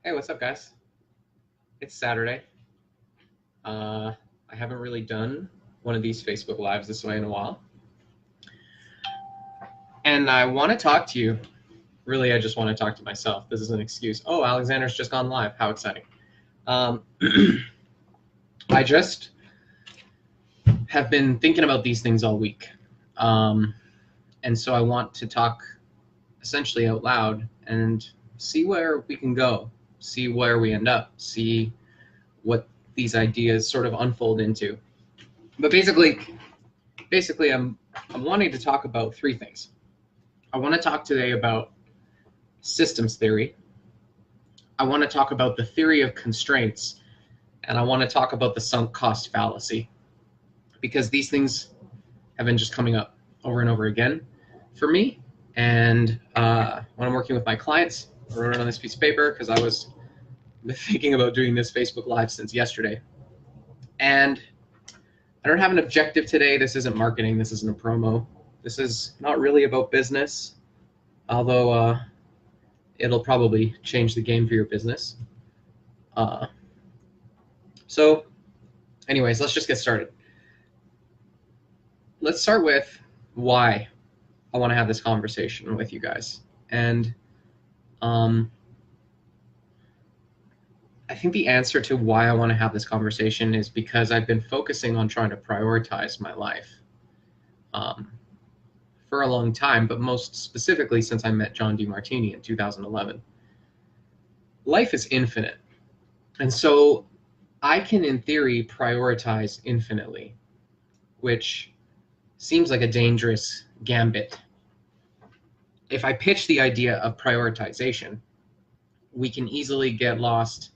Hey, what's up, guys? It's Saturday. I haven't really done one of these Facebook Lives this way in a while. And I want to talk to you. Really, I just want to talk to myself. This is an excuse. Oh, Alexander's just gone live. How exciting. I just have been thinking about these things all week. And so I want to talk essentially out loud and see where we can go, see where we end up, see what these ideas sort of unfold into. But basically I'm wanting to talk about three things. I want to talk today about systems theory. I want to talk about the theory of constraints, and I want to talk about the sunk cost fallacy, because these things have been just coming up over and over again for me. And when I'm working with my clients, I wrote it on this piece of paper because I was thinking about doing this Facebook Live since yesterday. And I don't have an objective today. This isn't marketing. This isn't a promo. This is not really about business, although it'll probably change the game for your business. So anyways, let's just get started. Let's start with why I want to have this conversation with you guys. And I think the answer to why I want to have this conversation is because I've been focusing on trying to prioritize my life for a long time, but most specifically since I met John DeMartini in 2011. Life is infinite. And so I can, in theory, prioritize infinitely, which seems like a dangerous gambit. If I pitch the idea of prioritization, we can easily get lost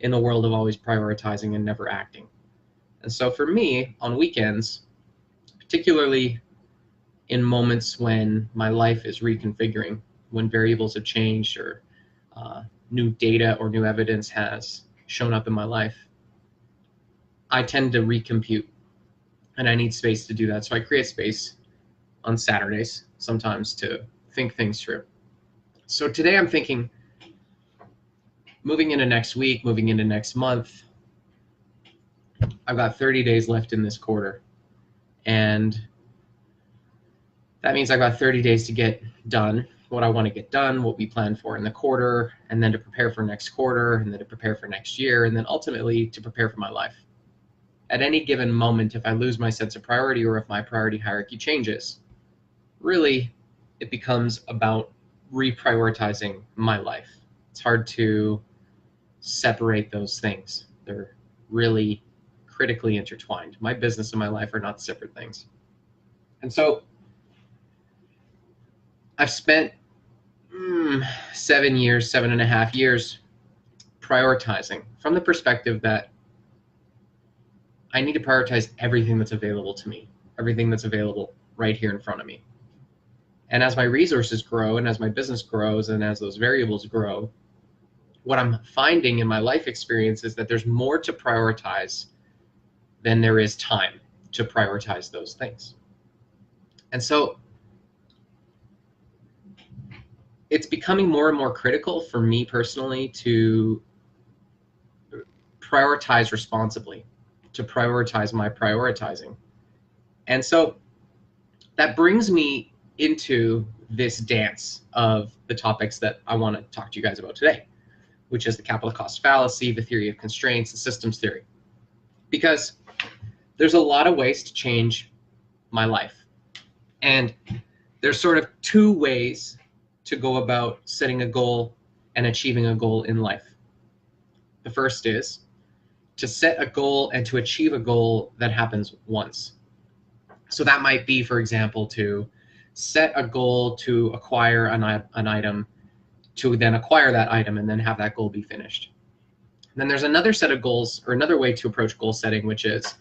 in the world of always prioritizing and never acting. And so for me, on weekends, particularly in moments when my life is reconfiguring, when variables have changed or new data or new evidence has shown up in my life, I tend to recompute, and I need space to do that. So I create space on Saturdays sometimes to think things through. So today I'm thinking, moving into next week, moving into next month, I've got 30 days left in this quarter. And that means I've got 30 days to get done what I want to get done, what we plan for in the quarter, and then to prepare for next quarter, and then to prepare for next year, and then ultimately to prepare for my life. At any given moment, if I lose my sense of priority or if my priority hierarchy changes, really it becomes about reprioritizing my life. It's hard to separate those things. They're really critically intertwined. My business and my life are not separate things. And so I've spent 7.5 years prioritizing from the perspective that I need to prioritize everything that's available to me, everything that's available right here in front of me. And as my resources grow and as my business grows and as those variables grow, what I'm finding in my life experience is that there's more to prioritize than there is time to prioritize those things. And so it's becoming more and more critical for me personally to prioritize responsibly, to prioritize my prioritizing. And so that brings me into this dance of the topics that I want to talk to you guys about today, which is the capital cost fallacy, the theory of constraints, the systems theory. Because there's a lot of ways to change my life. And there's sort of two ways to go about setting a goal and achieving a goal in life. The first is to set a goal and to achieve a goal that happens once. So that might be, for example, to set a goal to acquire an item, to then acquire that item and then have that goal be finished. And then there's another set of goals, or another way to approach goal setting, which is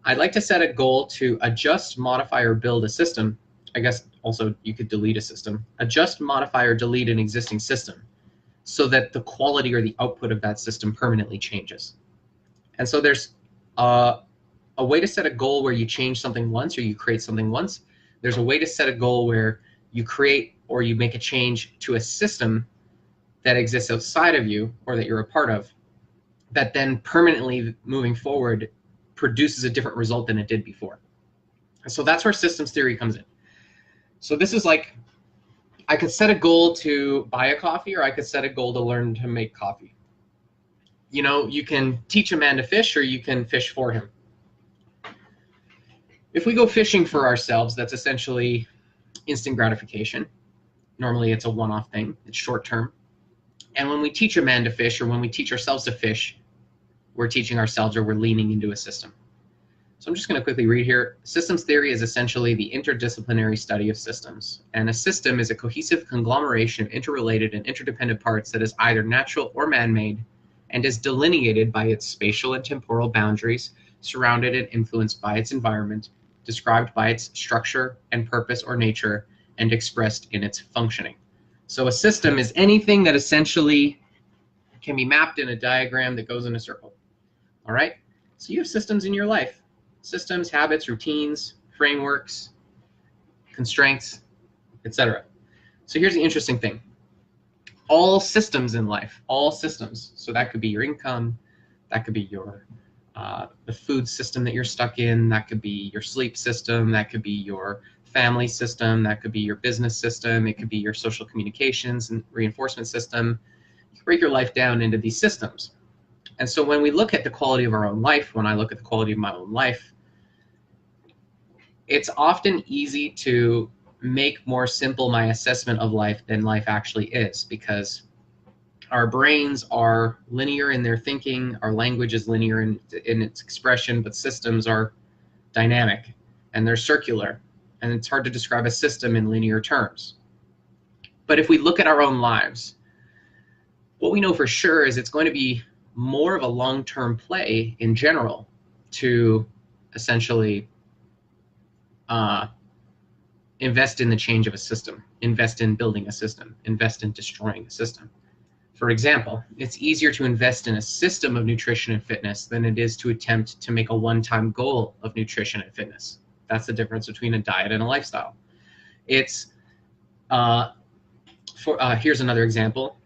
I'd like to set a goal to adjust, modify, or build a system. I guess also you could delete a system. Adjust, modify, or delete an existing system so that the quality or the output of that system permanently changes. And so there's a way to set a goal where you change something once or you create something once. There's a way to set a goal where you create or you make a change to a system that exists outside of you or that you're a part of that then permanently moving forward produces a different result than it did before. So that's where systems theory comes in. So this is like, I could set a goal to buy a coffee, or I could set a goal to learn to make coffee. You know, you can teach a man to fish, or you can fish for him. If we go fishing for ourselves, that's essentially instant gratification. Normally it's a one-off thing, it's short term. And when we teach a man to fish, or when we teach ourselves to fish, we're teaching ourselves, or we're leaning into a system. So I'm just going to quickly read here. Systems theory is essentially the interdisciplinary study of systems. And a system is a cohesive conglomeration of interrelated and interdependent parts that is either natural or man-made, and is delineated by its spatial and temporal boundaries, surrounded and influenced by its environment, described by its structure and purpose or nature, and expressed in its functioning. So a system is anything that essentially can be mapped in a diagram that goes in a circle. All right? So you have systems in your life. Systems, habits, routines, frameworks, constraints, etc. So here's the interesting thing. All systems in life, all systems, so that could be your income, that could be your the food system that you're stuck in, that could be your sleep system, that could be your family system, that could be your business system, it could be your social communications and reinforcement system. You can break your life down into these systems. And so when we look at the quality of our own life, when I look at the quality of my own life, it's often easy to make more simple my assessment of life than life actually is, because our brains are linear in their thinking, our language is linear in its expression, but systems are dynamic and they're circular, and it's hard to describe a system in linear terms. But if we look at our own lives, what we know for sure is it's going to be more of a long-term play in general to essentially invest in the change of a system, invest in building a system, invest in destroying a system. For example, it's easier to invest in a system of nutrition and fitness than it is to attempt to make a one-time goal of nutrition and fitness. That's the difference between a diet and a lifestyle. It's, here's another example.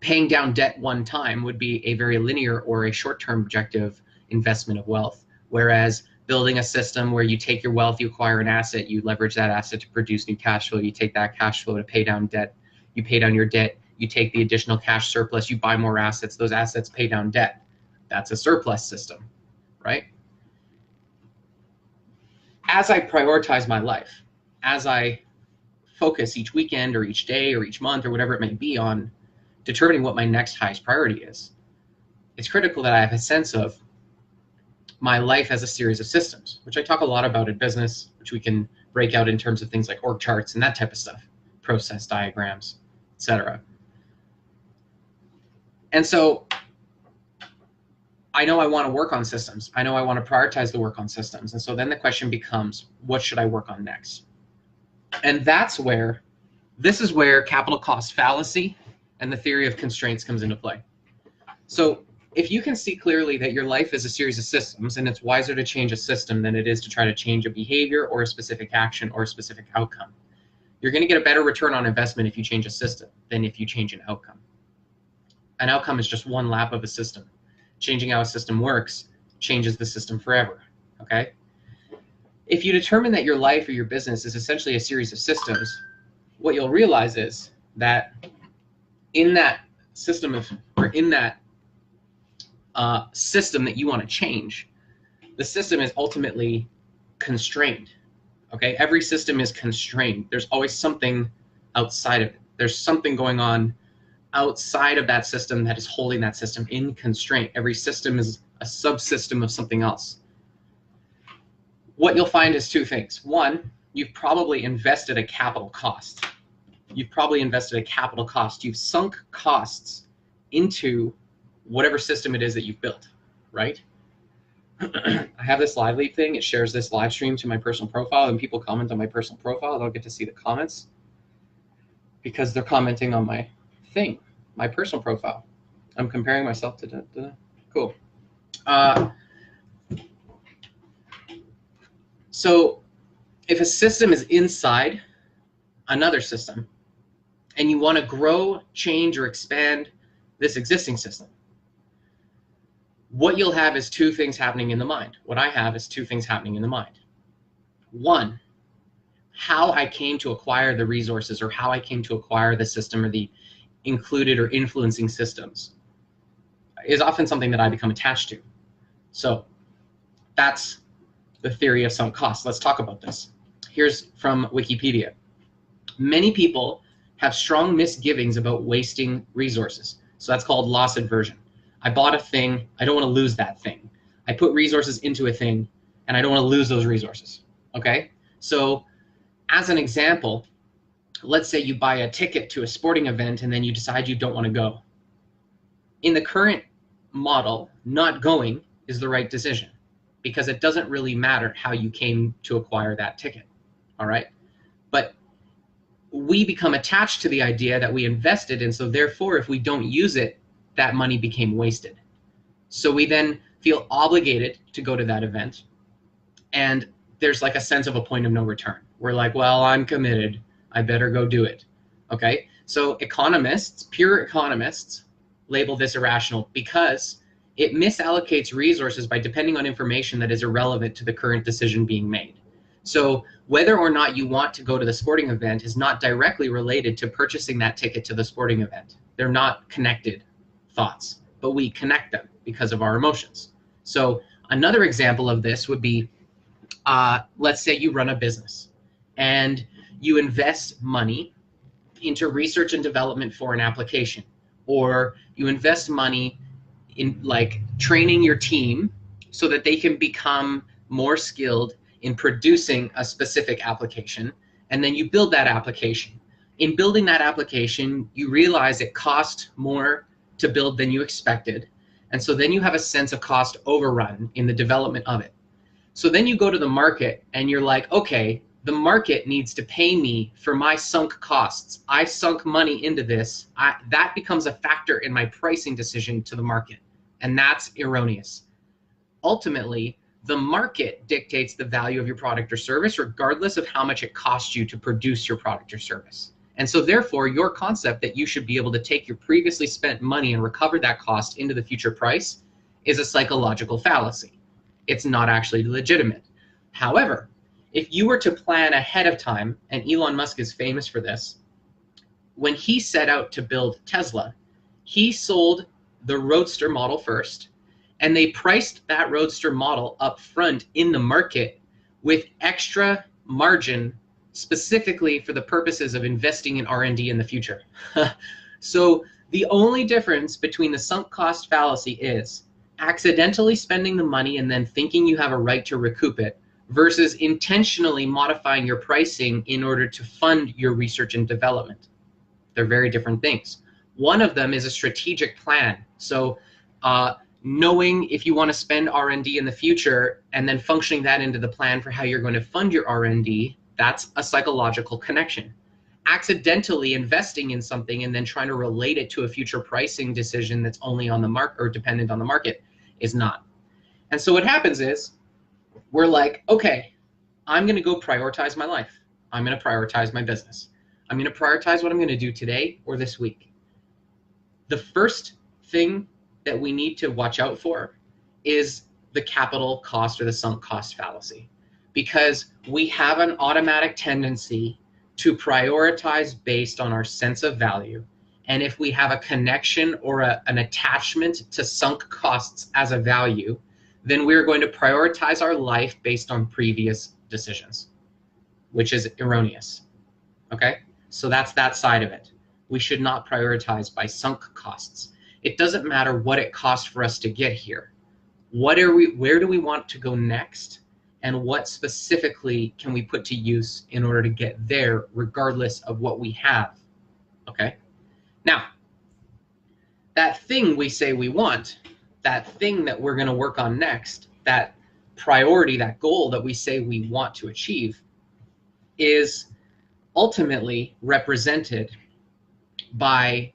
Paying down debt one time would be a very linear or a short-term objective investment of wealth, whereas building a system where you take your wealth, you acquire an asset, you leverage that asset to produce new cash flow, you take that cash flow to pay down debt, you pay down your debt, you take the additional cash surplus, you buy more assets, those assets pay down debt. That's a surplus system, right? As I prioritize my life, as I focus each weekend or each day or each month or whatever it may be on determining what my next highest priority is, it's critical that I have a sense of my life as a series of systems, which I talk a lot about in business, which we can break out in terms of things like org charts and that type of stuff, process diagrams, etc. And so I know I want to work on systems. I know I want to prioritize the work on systems. And so then the question becomes, what should I work on next? And this is where capital cost fallacy and the theory of constraints comes into play. So if you can see clearly that your life is a series of systems, and it's wiser to change a system than it is to try to change a behavior or a specific action or a specific outcome, you're going to get a better return on investment if you change a system than if you change an outcome. An outcome is just one lap of a system. Changing how a system works changes the system forever, okay? If you determine that your life or your business is essentially a series of systems, what you'll realize is that in that system system that you want to change, the system is ultimately constrained, okay? Every system is constrained. There's always something outside of it. There's something going on outside of that system that is holding that system in constraint. Every system is a subsystem of something else. What you'll find is two things. One, you've probably invested a capital cost. You've sunk costs into whatever system it is that you've built, right? I have this live lead thing. It shares this live stream to my personal profile, and people comment on my personal profile. I don't get to see the comments because they're commenting on my thing, my personal profile. I'm comparing myself to cool. So if a system is inside another system, and you want to grow, change, or expand this existing system, what you'll have is two things happening in the mind. What I have is two things happening in the mind. One, how I came to acquire the resources, or how I came to acquire the system, or the included or influencing systems, is often something that I become attached to. So that's the theory of sunk costs. Let's talk about this. Here's from Wikipedia. Many people have strong misgivings about wasting resources. So that's called loss aversion. I bought a thing, I don't want to lose that thing. I put resources into a thing, and I don't want to lose those resources. Okay? So as an example, let's say you buy a ticket to a sporting event and then you decide you don't want to go. In the current model, not going is the right decision, because it doesn't really matter how you came to acquire that ticket. All right? But we become attached to the idea that we invested in, so therefore if we don't use it, that money became wasted. So we then feel obligated to go to that event, and there's like a sense of a point of no return. We're like, well, I'm committed, I better go do it. Okay? So economists, pure economists, label this irrational because it misallocates resources by depending on information that is irrelevant to the current decision being made. So whether or not you want to go to the sporting event is not directly related to purchasing that ticket to the sporting event. They're not connected thoughts, but we connect them because of our emotions. So another example of this would be, let's say you run a business and you invest money into research and development for an application, or you invest money in like training your team so that they can become more skilled in producing a specific application, and then you build that application. In building that application, you realize it cost more to build than you expected, and so then you have a sense of cost overrun in the development of it. So then you go to the market and you're like, okay, the market needs to pay me for my sunk costs. I sunk money into this. That becomes a factor in my pricing decision to the market, and that's erroneous. Ultimately, the market dictates the value of your product or service regardless of how much it costs you to produce your product or service. And so therefore, your concept that you should be able to take your previously spent money and recover that cost into the future price is a psychological fallacy. It's not actually legitimate. However, if you were to plan ahead of time, and Elon Musk is famous for this, when he set out to build Tesla, he sold the Roadster model first, and they priced that Roadster model up front in the market with extra margin specifically for the purposes of investing in R&D in the future. So the only difference between the sunk cost fallacy is accidentally spending the money and then thinking you have a right to recoup it versus intentionally modifying your pricing in order to fund your research and development. They're very different things. One of them is a strategic plan. So knowing if you want to spend R&D in the future and then functioning that into the plan for how you're going to fund your R&D, that's a psychological connection. Accidentally investing in something and then trying to relate it to a future pricing decision that's only on the market or dependent on the market is not. And so what happens is we're like, okay, I'm going to go prioritize my life. I'm going to prioritize my business. I'm going to prioritize what I'm going to do today or this week. The first thing that we need to watch out for is the capital cost or the sunk cost fallacy, because we have an automatic tendency to prioritize based on our sense of value. And if we have a connection or an attachment to sunk costs as a value, then we're going to prioritize our life based on previous decisions, which is erroneous. Okay? So that's that side of it. We should not prioritize by sunk costs. It doesn't matter what it costs for us to get here. Where do we want to go next? And what specifically can we put to use in order to get there regardless of what we have? Okay? Now, that thing we say we want, that thing that we're going to work on next, that priority, that goal that we say we want to achieve, is ultimately represented by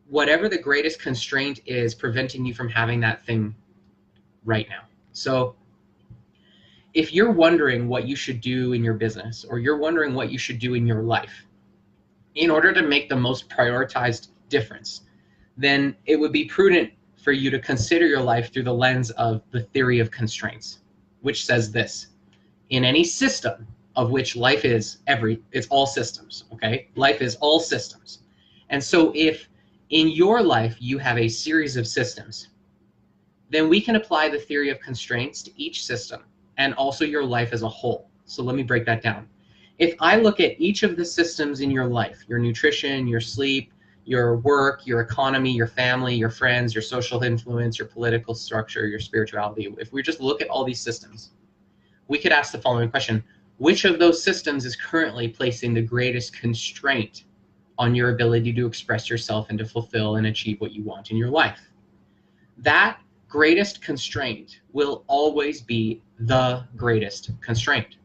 whatever the greatest constraint is preventing you from having that thing right now. So if you're wondering what you should do in your business, or you're wondering what you should do in your life, in order to make the most prioritized difference, then it would be prudent for you to consider your life through the lens of the theory of constraints, which says this: in any system, of which life is it's all systems, okay? Life is all systems. And so if in your life you have a series of systems, then we can apply the theory of constraints to each system and also your life as a whole. So let me break that down. If I look at each of the systems in your life, your nutrition, your sleep, your work, your economy, your family, your friends, your social influence, your political structure, your spirituality, if we just look at all these systems, we could ask the following question: which of those systems is currently placing the greatest constraint on your ability to express yourself and to fulfill and achieve what you want in your life? That greatest constraint will always be the greatest constraint.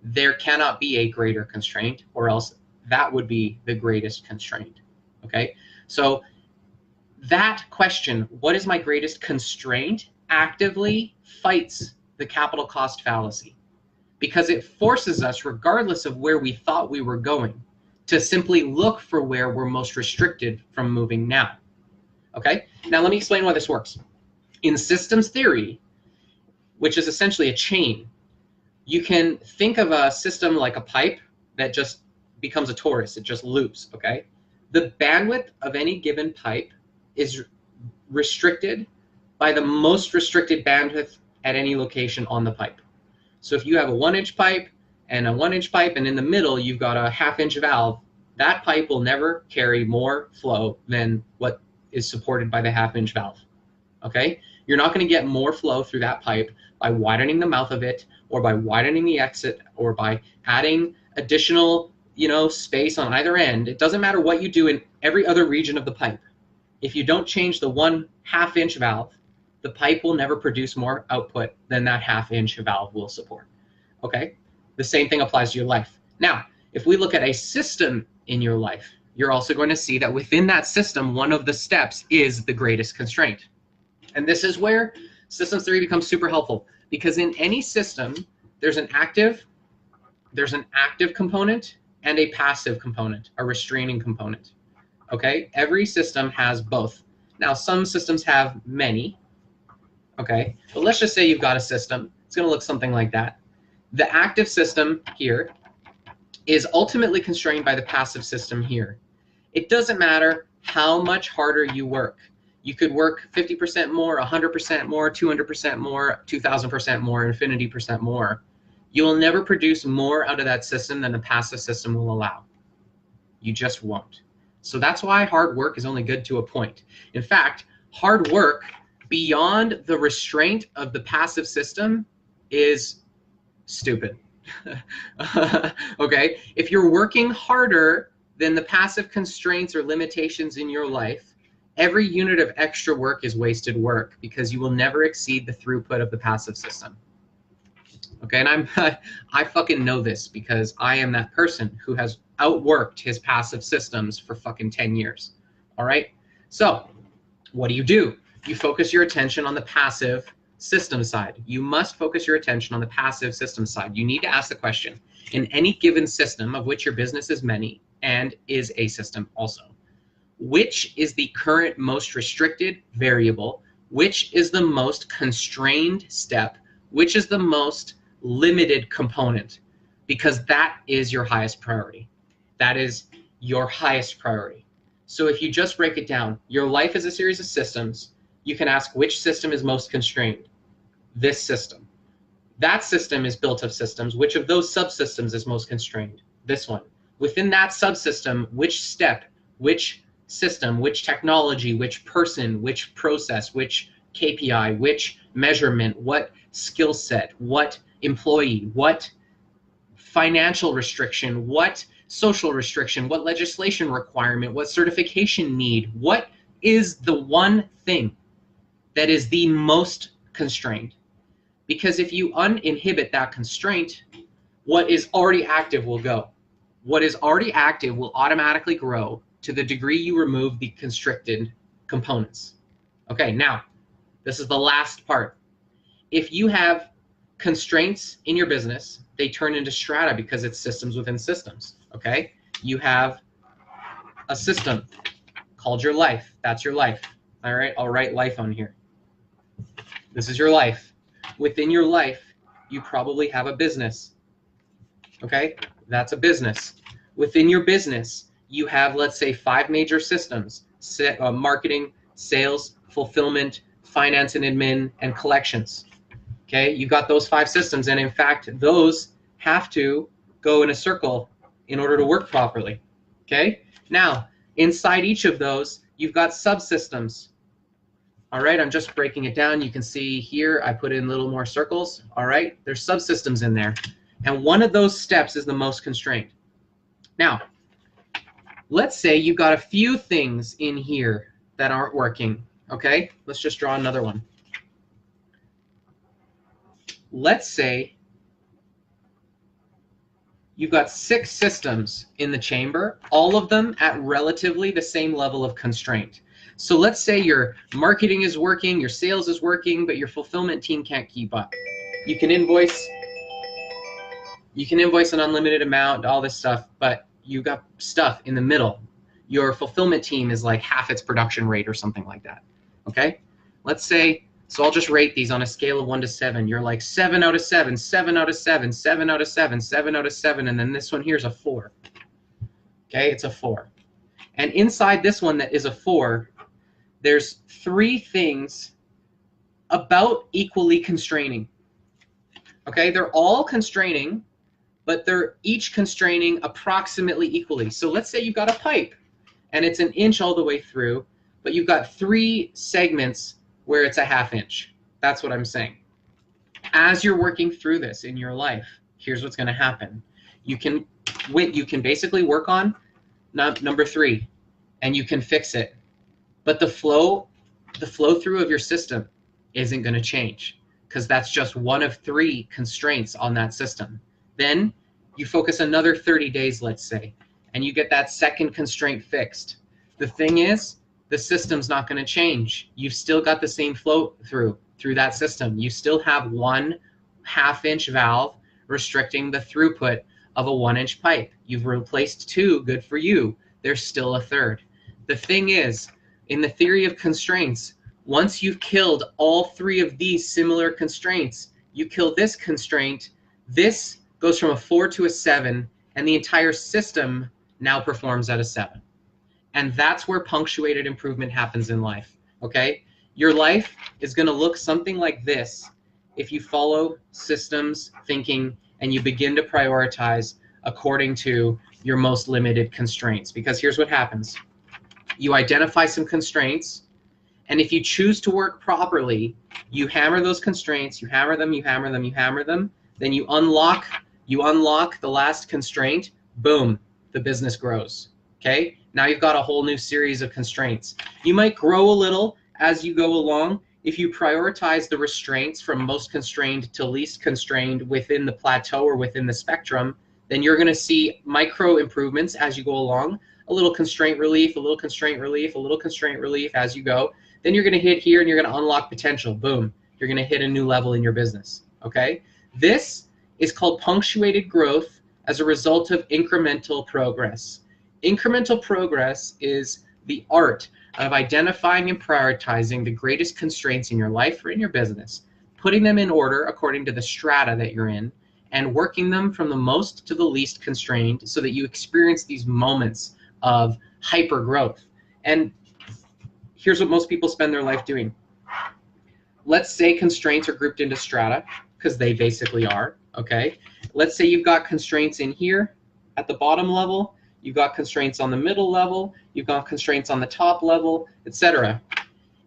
There cannot be a greater constraint, or else that would be the greatest constraint. Okay, so that question, what is my greatest constraint, actively fights the capital cost fallacy, because it forces us, regardless of where we thought we were going, to simply look for where we're most restricted from moving now. Okay, now let me explain why this works. In systems theory, which is essentially a chain, you can think of a system like a pipe that just becomes a torus, it just loops, okay? The bandwidth of any given pipe is restricted by the most restricted bandwidth at any location on the pipe. So if you have a 1-inch pipe and a 1-inch pipe, and in the middle you've got a 1/2-inch valve, that pipe will never carry more flow than what is supported by the 1/2-inch valve, okay? You're not going to get more flow through that pipe by widening the mouth of it, or by widening the exit, or by adding additional, space on either end. It doesn't matter what you do in every other region of the pipe. If you don't change the 1/2-inch valve, the pipe will never produce more output than that 1/2-inch valve will support. Okay? The same thing applies to your life. Now, if we look at a system in your life, you're also going to see that within that system, one of the steps is the greatest constraint. And this is where systems theory becomes super helpful, because in any system, there's an active component and a passive component, a restraining component. Okay? Every system has both. Now, some systems have many. Okay? But let's just say you've got a system. It's going to look something like that. The active system here is ultimately constrained by the passive system here. It doesn't matter how much harder you work. You could work 50% more, 100% more, 200% more, 2,000% more, infinity percent more. You will never produce more out of that system than the passive system will allow. You just won't. So that's why hard work is only good to a point. In fact, hard work beyond the restraint of the passive system is stupid. Okay? If you're working harder than the passive constraints or limitations in your life, every unit of extra work is wasted work, because you will never exceed the throughput of the passive system. Okay, and I fucking know this, because I am that person who has outworked his passive systems for fucking 10 years. All right? So, what do? You focus your attention on the passive system side. You must focus your attention on the passive system side. You need to ask the question, in any given system, of which your business is many and is a system also, which is the current most restricted variable? Which is the most constrained step? Which is the most limited component? Because that is your highest priority. That is your highest priority. So if you just break it down, your life is a series of systems. You can ask, which system is most constrained? This system. That system is built of systems. Which of those subsystems is most constrained? This one. Within that subsystem, which step, which system, which technology, which person, which process, which KPI, which measurement, what skill set, what employee, what financial restriction, what social restriction, what legislation requirement, what certification need, what is the one thing that is the most constrained? Because if you uninhibit that constraint, what is already active will go. What is already active will automatically grow to the degree you remove the constricted components. Okay, now, this is the last part. If you have constraints in your business, they turn into strata because it's systems within systems, okay? You have a system called your life. That's your life. All right, I'll write life on here. This is your life. Within your life, you probably have a business. Okay, that's a business. Within your business, you have, let's say, 5 major systems: marketing, sales, fulfillment, finance and admin, and collections. Okay, you've got those 5 systems, and in fact, those have to go in a circle in order to work properly. Okay, now inside each of those, you've got subsystems. All right, I'm just breaking it down. You can see here I put in little more circles. All right, there's subsystems in there, and one of those steps is the most constrained. Now, let's say you've got a few things in here that aren't working. Okay, let's just draw another one. Let's say you've got 6 systems in the chamber, all of them at relatively the same level of constraint. So let's say your marketing is working, your sales is working, but your fulfillment team can't keep up. You can invoice an unlimited amount, all this stuff, but you got stuff in the middle. Your fulfillment team is like half its production rate or something like that. Okay? Let's say, so I'll just rate these on a scale of 1 to 7. You're like 7 out of 7, 7 out of 7, 7 out of 7, 7 out of 7, and then this one here is a 4. Okay, it's a 4. And inside this one that is a 4, there's 3 things about equally constraining. Okay, they're all constraining, but they're each constraining approximately equally. So let's say you've got a pipe, and it's 1 inch all the way through, but you've got 3 segments where it's a 1/2 inch. That's what I'm saying. As you're working through this in your life, here's what's going to happen. You can basically work on number 3, and you can fix it. But the flow through of your system isn't going to change, because that's just one of 3 constraints on that system. Then you focus another 30 days, let's say, and you get that second constraint fixed. The thing is, the system's not going to change. You've still got the same flow through that system. You still have 1 1/2 inch valve restricting the throughput of a 1 inch pipe. You've replaced 2, good for you. There's still a 3rd. The thing is, in the theory of constraints, once you've killed all 3 of these similar constraints, you kill this constraint, this goes from a 4 to a 7, and the entire system now performs at a 7. And that's where punctuated improvement happens in life, okay? Your life is going to look something like this if you follow systems thinking and you begin to prioritize according to your most limited constraints. Because here's what happens. You identify some constraints, and if you choose to work properly, you hammer those constraints, you hammer them, you hammer them, you hammer them, then you unlock the last constraint, boom, the business grows, okay? Now you've got a whole new series of constraints. You might grow a little as you go along. If you prioritize the restraints from most constrained to least constrained within the plateau or within the spectrum, then you're going to see micro improvements as you go along. A little constraint relief, a little constraint relief, a little constraint relief as you go. Then you're going to hit here and you're going to unlock potential. Boom. You're going to hit a new level in your business. Okay? This is called punctuated growth as a result of incremental progress. Incremental progress is the art of identifying and prioritizing the greatest constraints in your life or in your business, putting them in order according to the strata that you're in, and working them from the most to the least constrained so that you experience these moments of hyper growth. And here's what most people spend their life doing. Let's say constraints are grouped into strata, because they basically are, okay? Let's say you've got constraints in here at the bottom level, you've got constraints on the middle level, you've got constraints on the top level, etc.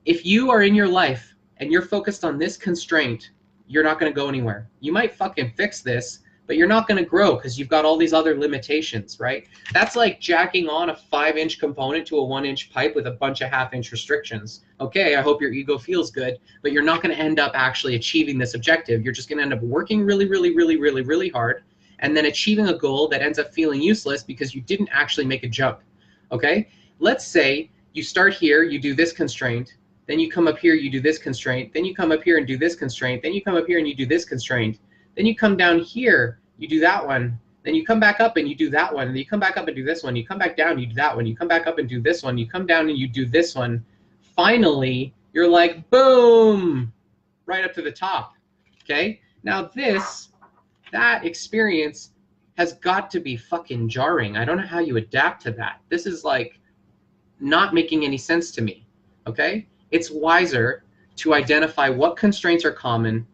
If you are in your life and you're focused on this constraint, you're not going to go anywhere. You might fucking fix this, but you're not going to grow because you've got all these other limitations, right? That's like jacking on a 5-inch component to a 1-inch pipe with a bunch of 1/2-inch restrictions. Okay, I hope your ego feels good, but you're not going to end up actually achieving this objective. You're just going to end up working really, really, really, really, really hard, and then achieving a goal that ends up feeling useless because you didn't actually make a jump, okay? Let's say you start here, you do this constraint, then you come up here, you do this constraint, then you come up here and do this constraint, then you come up here and you do this constraint, then you come down here, you do that one, Then you come back up and you do that one. And then you come back up and do this one. You come back down, you do that one. You come back up and do this one. You come down and you do this one. Finally, you're like, boom, right up to the top. Okay? Now that experience has got to be fucking jarring. I don't know how you adapt to that. This is like not making any sense to me. Okay? It's wiser to identify what constraints are common,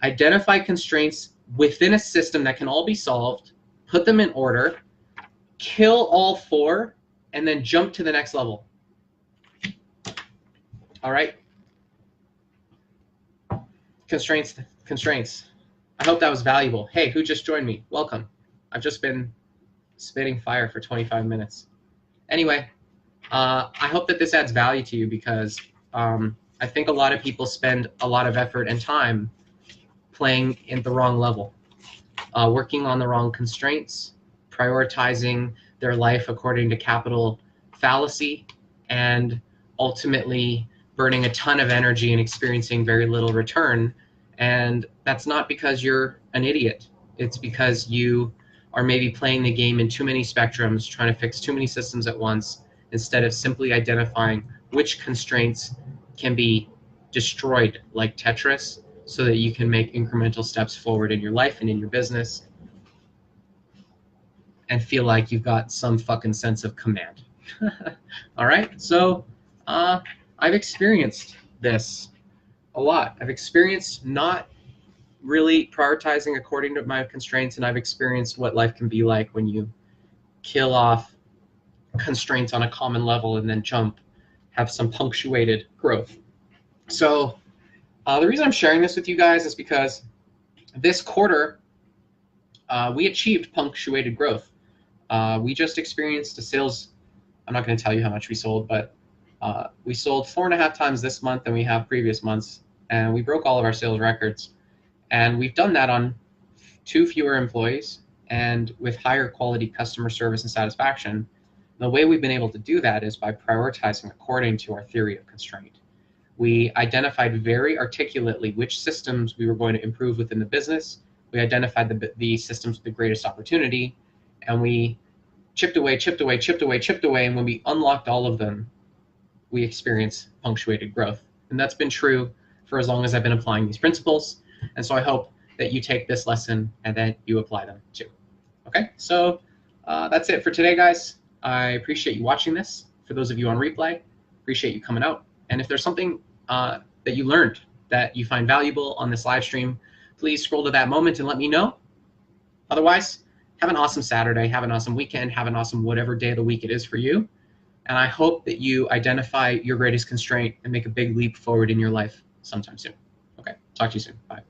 identify constraints within a system that can all be solved, put them in order, kill all four, and then jump to the next level. All right? Constraints. I hope that was valuable. Hey, who just joined me? Welcome. I've just been spitting fire for 25 minutes. Anyway, I hope that this adds value to you because I think a lot of people spend a lot of effort and time playing in the wrong level, working on the wrong constraints, prioritizing their life according to capital fallacy, and ultimately burning a ton of energy and experiencing very little return. And that's not because you're an idiot. It's because you are maybe playing the game in too many spectrums, trying to fix too many systems at once, instead of simply identifying which constraints can be destroyed like Tetris so that you can make incremental steps forward in your life and in your business and feel like you've got some fucking sense of command. All right, so I've experienced this a lot. I've experienced not really prioritizing according to my constraints, and I've experienced what life can be like when you kill off constraints on a common level and then have some punctuated growth. So the reason I'm sharing this with you guys is because this quarter we achieved punctuated growth. We just experienced a sales, I'm not going to tell you how much we sold, but we sold 4.5 times this month than we have previous months, and we broke all of our sales records. And we've done that on 2 fewer employees and with higher quality customer service and satisfaction. The way we've been able to do that is by prioritizing according to our theory of constraint. We identified very articulately which systems we were going to improve within the business. We identified the systems with the greatest opportunity, and we chipped away, and when we unlocked all of them, we experienced punctuated growth. And that's been true for as long as I've been applying these principles. And so I hope that you take this lesson and that you apply them too. Okay, so that's it for today, guys. I appreciate you watching this. For those of you on replay, appreciate you coming out. And if there's something that you learned that you find valuable on this live stream, please scroll to that moment and let me know. Otherwise, have an awesome Saturday, have an awesome weekend, have an awesome whatever day of the week it is for you. And I hope that you identify your greatest constraint and make a big leap forward in your life sometime soon. Okay, talk to you soon. Bye.